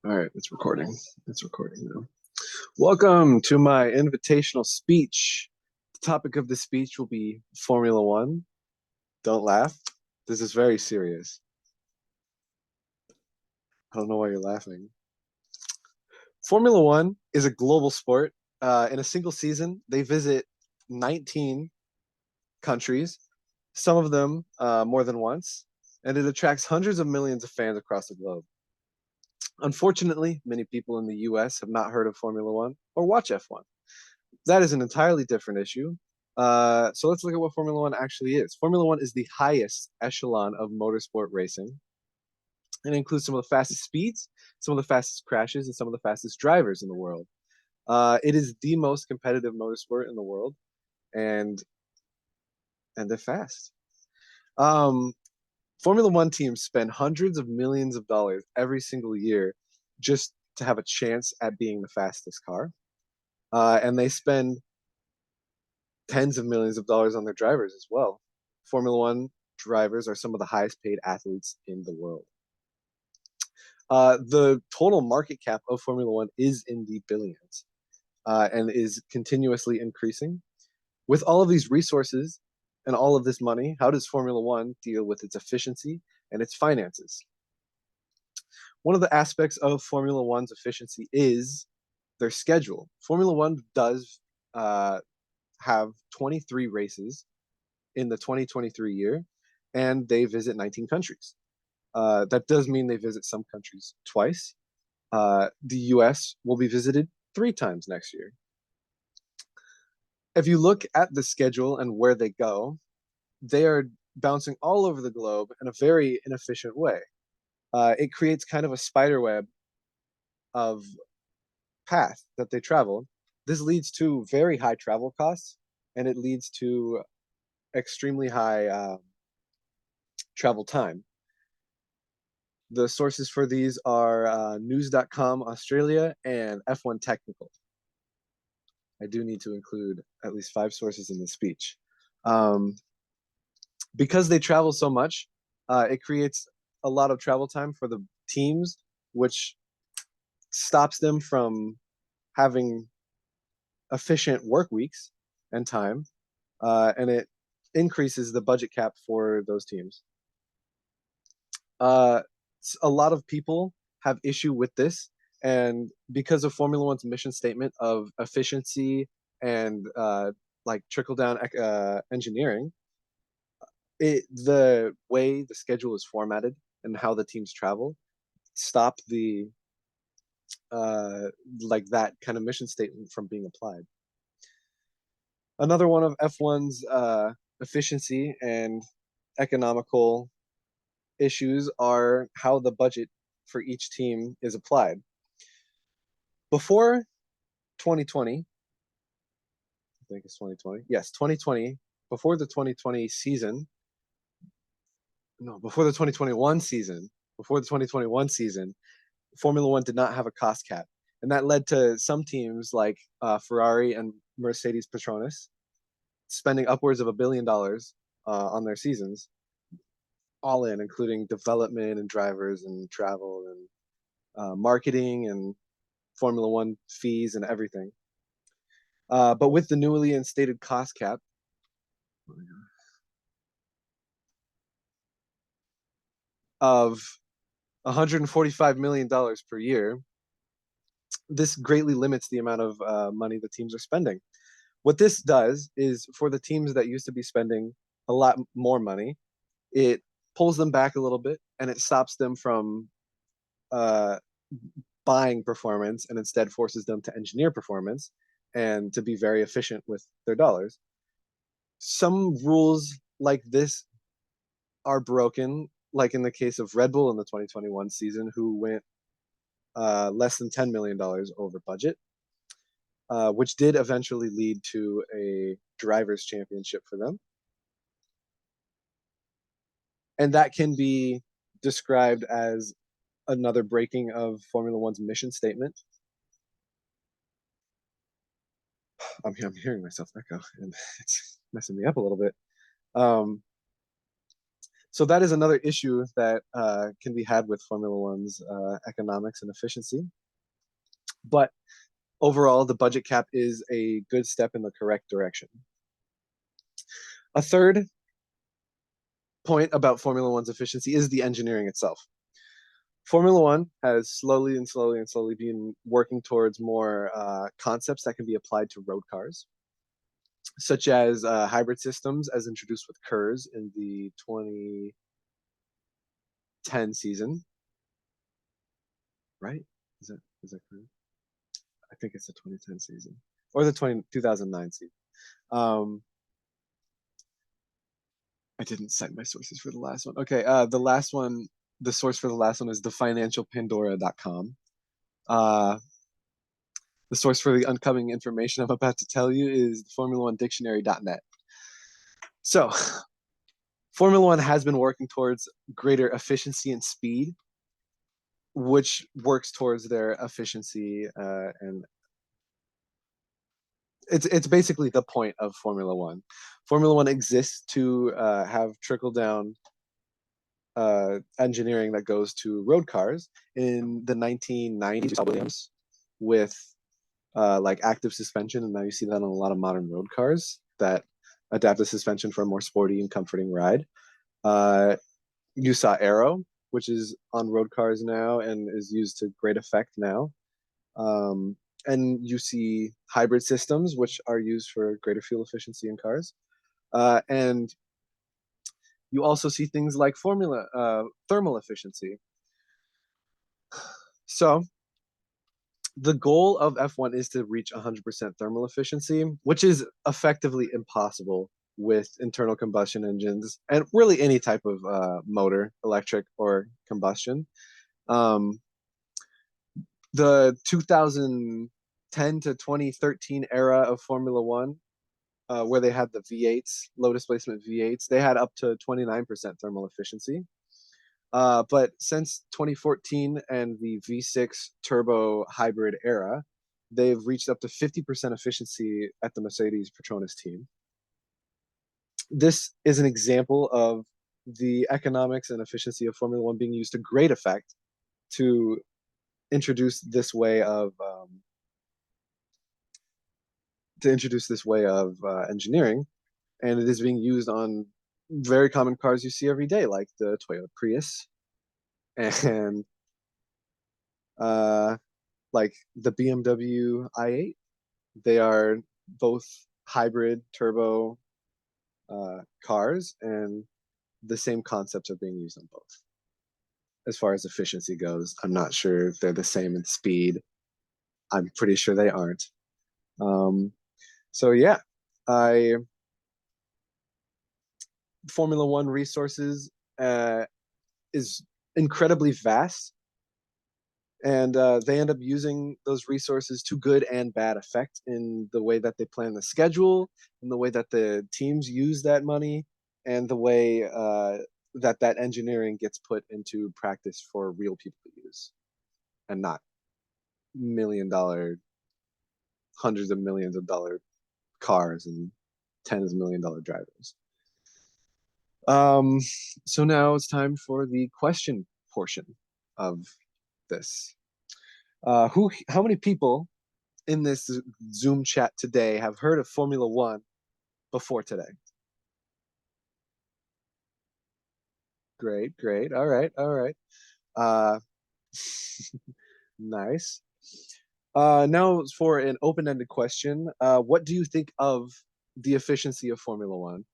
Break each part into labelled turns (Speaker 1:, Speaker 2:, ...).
Speaker 1: All right, it's recording. It's recording now. Welcome to my invitational speech. The topic of the speech will be Formula One. Don't laugh. This is very serious. I don't know why you're laughing. Formula One is a global sport. In a single season, they visit 19 countries, some of them more than once, and it attracts hundreds of millions of fans across the globe. Unfortunately, many people in the US have not heard of Formula One or watch F1. That is an entirely different issue. So let's look at what Formula One actually is. Formula One is the highest echelon of motorsport racing. It includes some of the fastest speeds, some of the fastest crashes, and some of the fastest drivers in the world. It is the most competitive motorsport in the world, and they're fast. Formula One teams spend hundreds of millions of dollars every single year just to have a chance at being the fastest car. And they spend tens of millions of dollars on their drivers as well. Formula One drivers are some of the highest paid athletes in the world. The total market cap of Formula One is in the billions and is continuously increasing. With all of these resources and all of this money, how does Formula One deal with its efficiency and its finances? One of the aspects of Formula One's efficiency is their schedule. Formula One does have 23 races in the 2023 year, and they visit 19 countries. That does mean they visit some countries twice. The US will be visited 3 times next year. If you look at the schedule and where they go, they are bouncing all over the globe in a very inefficient way. It creates kind of a spider web of path that they travel. This leads to very high travel costs, and it leads to extremely high travel time. The sources for these are news.com Australia and F1 Technical. I do need to include at least 5 sources in the speech. Because they travel so much, it creates a lot of travel time for the teams, which stops them from having efficient work weeks and time, and it increases the budget cap for those teams. A lot of people have issue with this, and because of Formula One's mission statement of efficiency and like trickle down engineering, the way the schedule is formatted and how the teams travel stop the like that kind of mission statement from being applied. Another one of F1's efficiency and economical issues are how the budget for each team is applied. Before 2020, I think it's 2020. Yes, 2020. Before the 2020 season, no, before the 2021 season, before the 2021 season, Formula One did not have a cost cap, and that led to some teams like Ferrari and Mercedes Petronas spending upwards of $1 billion on their seasons, all in, including development and drivers and travel and marketing and Formula One fees and everything. But with the newly instated cost cap, of $145 million per year, this greatly limits the amount of money the teams are spending. What this does is for the teams that used to be spending a lot more money, it pulls them back a little bit and it stops them from buying performance and instead forces them to engineer performance and to be very efficient with their dollars. Some rules like this are broken, like in the case of Red Bull in the 2021 season, who went less than $10 million over budget, which did eventually lead to a drivers' championship for them. And that can be described as another breaking of Formula One's mission statement. I'm hearing myself echo, and it's messing me up a little bit. So that is another issue that can be had with Formula One's economics and efficiency. But overall, the budget cap is a good step in the correct direction. A third point about Formula One's efficiency is the engineering itself. Formula One has slowly been working towards more concepts that can be applied to road cars, such as hybrid systems, as introduced with KERS in the 2010 season. Right? Is that correct? I think it's the 2010 season or the 2009 season. I didn't cite my sources for the last one. Okay, the last one, the source for the last one is thefinancialpandora.com. The source for the upcoming information I'm about to tell you is Formula1Dictionary.net. So, Formula One has been working towards greater efficiency and speed, which works towards their efficiency, and it's basically the point of Formula One. Formula One exists to have trickle down engineering that goes to road cars. In the 1990s, we saw Williams with like active suspension, and now you see that on a lot of modern road cars that adapt the suspension for a more sporty and comforting ride. You saw Aero, which is on road cars now and is used to great effect now. And you see hybrid systems, which are used for greater fuel efficiency in cars. And you also see things like thermal efficiency. So the goal of F1 is to reach 100% thermal efficiency, which is effectively impossible with internal combustion engines and really any type of motor, electric or combustion. The 2010 to 2013 era of Formula One, where they had the V8s, low displacement V8s, they had up to 29% thermal efficiency. But since 2014 and the V6 turbo hybrid era, they've reached up to 50% efficiency at the Mercedes Petronas team. This is an example of the economics and efficiency of Formula One being used to great effect to introduce this way of engineering, and it is being used on very common cars you see every day, like the Toyota Prius and like the BMW i8. They are both hybrid turbo cars, and the same concepts are being used on both. As far as efficiency goes, I'm not sure if they're the same in speed. I'm pretty sure they aren't. So yeah, Formula One resources is incredibly vast, and they end up using those resources to good and bad effect in the way that they plan the schedule, in the way that the teams use that money, and the way that engineering gets put into practice for real people to use, and not $1 million, hundreds of millions of dollar cars and tens of $1 million drivers. So now it's time for the question portion of this. How many people in this Zoom chat today have heard of Formula One before today? Great. All right. Uh, nice. Now for an open-ended question. What do you think of the efficiency of Formula One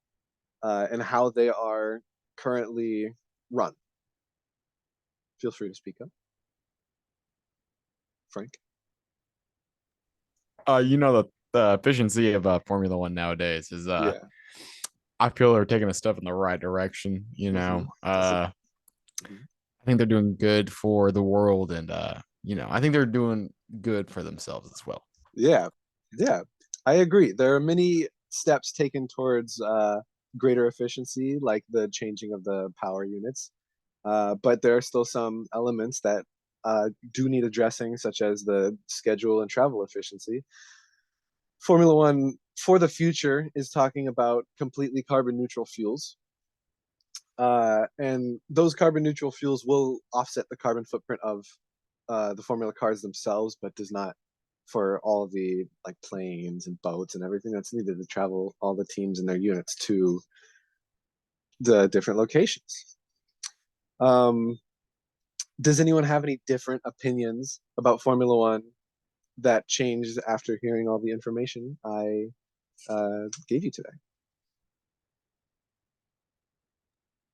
Speaker 1: and how they are currently run? Feel free to speak up. Frank?
Speaker 2: The efficiency of Formula One nowadays is
Speaker 1: Yeah.
Speaker 2: I feel they're taking a step in the right direction. I think they're doing good for the world, and I think they're doing good for themselves as well.
Speaker 1: Yeah, I agree. There are many steps taken towards greater efficiency, like the changing of the power units. But there are still some elements that do need addressing, such as the schedule and travel efficiency. Formula One for the future is talking about completely carbon neutral fuels. And those carbon neutral fuels will offset the carbon footprint of the Formula cars themselves, but does not for all the like planes and boats and everything that's needed to travel all the teams and their units to the different locations. Um, does anyone have any different opinions about Formula One that changed after hearing all the information I gave you today?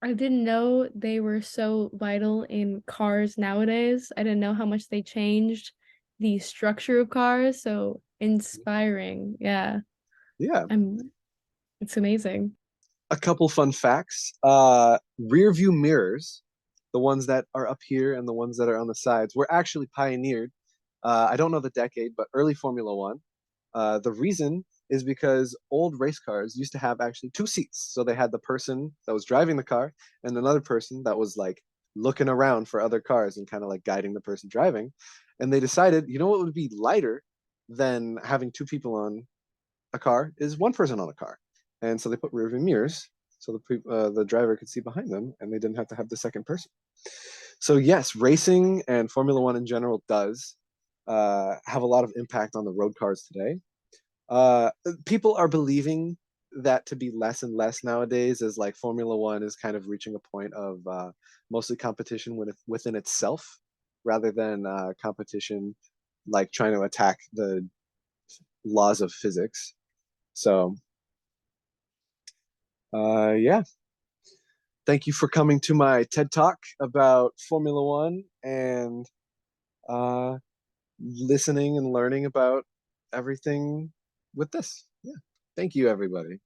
Speaker 3: I didn't know they were so vital in cars nowadays. I didn't know how much they changed the structure of cars. So inspiring. Yeah.
Speaker 1: Yeah,
Speaker 3: I'm it's amazing.
Speaker 1: a couple fun facts. Rear view mirrors, the ones that are up here and the ones that are on the sides, were actually pioneered. I don't know the decade, but early Formula One. The reason is because old race cars used to have actually two seats. So they had the person that was driving the car and another person that was like looking around for other cars and kind of like guiding the person driving. And they decided, you know what would be lighter than having two people on a car is one person on a car. And so they put rear view mirrors so the driver could see behind them and they didn't have to have the second person. So yes, racing and Formula One in general does have a lot of impact on the road cars today. Uh, People are believing that to be less and less nowadays as like Formula One is kind of reaching a point of mostly competition within itself rather than competition like trying to attack the laws of physics. So yeah, thank you for coming to my TED Talk about Formula One and uh, listening and learning about everything with this. Yeah. Thank you, everybody.